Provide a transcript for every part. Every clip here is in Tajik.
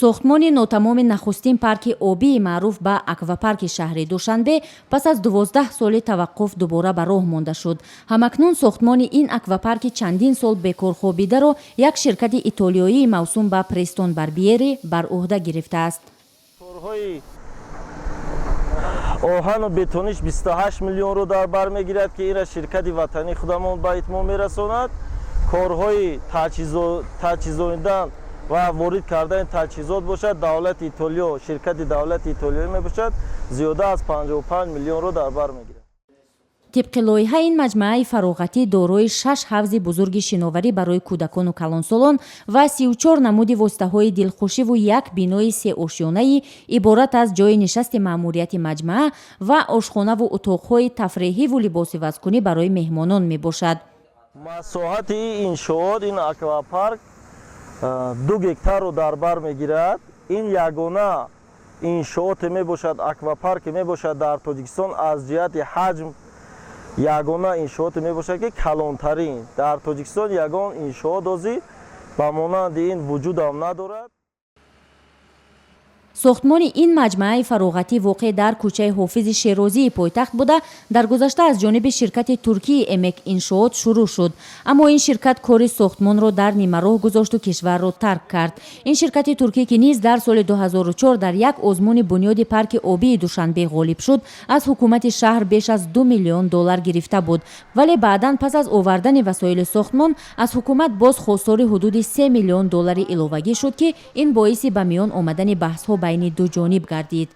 сохтмони нотамоми нахустин парки обии маъруф ба аквапарки шаҳри душанбе пас аз 12 соли таваққуф дубора ба роҳ монда шуд. ҳамакнун сохтмони ин аквапарки чандин сол бекорхобидаро як ширкати итолиёӣ мавсум ба Престон Барбиери бар уҳда гирифтааст. оҳану бетониш 28 миллионро дар бар мегирад ки ира ширкати ватанӣ худамон ба итмом мерасонад. корҳои таҷҳизонидан ва ворид кардани таҷҳизот бошад давлати итолиё, ширкати давлати итолиё мебошад, зиёда аз 55 миллионро дар бар мегирад. тибқи лоиҳа ин маҷмӯаи фароғатӣ дорои 6 ҳавзи бузурги шиноварӣ барои кӯдакону калонсолон ва 34 намуди воситаҳои дилхушиву як бинои сеошёнаи иборат аз ҷои нишасти маъмурияти маҷмӯа ва ошхонаву утоқҳои тафреҳиву либосивазкунӣ барои меҳмонон мебошад. масоҳати иншоот ин аквапарк 2 гектарро дар бар мегирад. ин ягона иншооте мебошад, аквапарке мебошад дар Тоҷикистон аз ҷиҳати ҳаҷм ягона иншооте мебошад ки калонтарин дар Тоҷикистон ягон иншоот озӣ ба монанди ин вуҷудам надорад. сохтмони ин маҷмӯаи фароғатӣ воқеъ дар кӯчаи ҳофизи Шерозии пойтахт буда дар гузашта аз ҷониби ширкати туркии эмек иншоот шурӯъ шуд, аммо ин ширкат кори сохтмонро дар нимароҳ гузошту кишварро тарк кард. ин ширкати туркӣ ки низ дар соли 2004 дар як озмуни бунёди парки обии Душанбе ғолиб шуд, аз ҳукумати шаҳр беш аз $2 миллион гирифта буд, вале баъдан пас аз овардани васоили сохтмон аз ҳукумат боз хостори ҳудуди $3 миллион иловагӣ шуд ки ин боиси ба миён омадани баҳсҳо байни ду ҷониб гардид.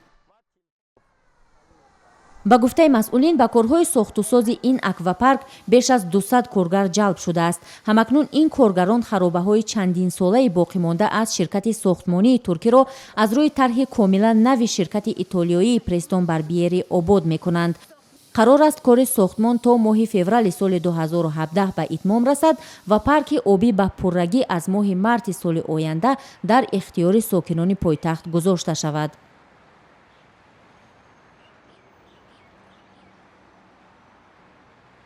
ба гуфтаи масъулин ба корҳои сохтусози ин аквапарк беш аз 200 коргар ҷалб шудааст. ҳамакнун ин коргарон харобаҳои чандинсолаи боқимонда аз ширкати сохтмонии туркиро аз рӯи тарҳи комилан нави ширкати итолиёии Престон Барбиери обод мекунанд. қарор аст кори сохтмон то моҳи феврали соли 2017 ба итмом расад ва парки обӣ ба пуррагӣ аз моҳи марти соли оянда дар ихтиёри сокинони пойтахт гузошта шавад.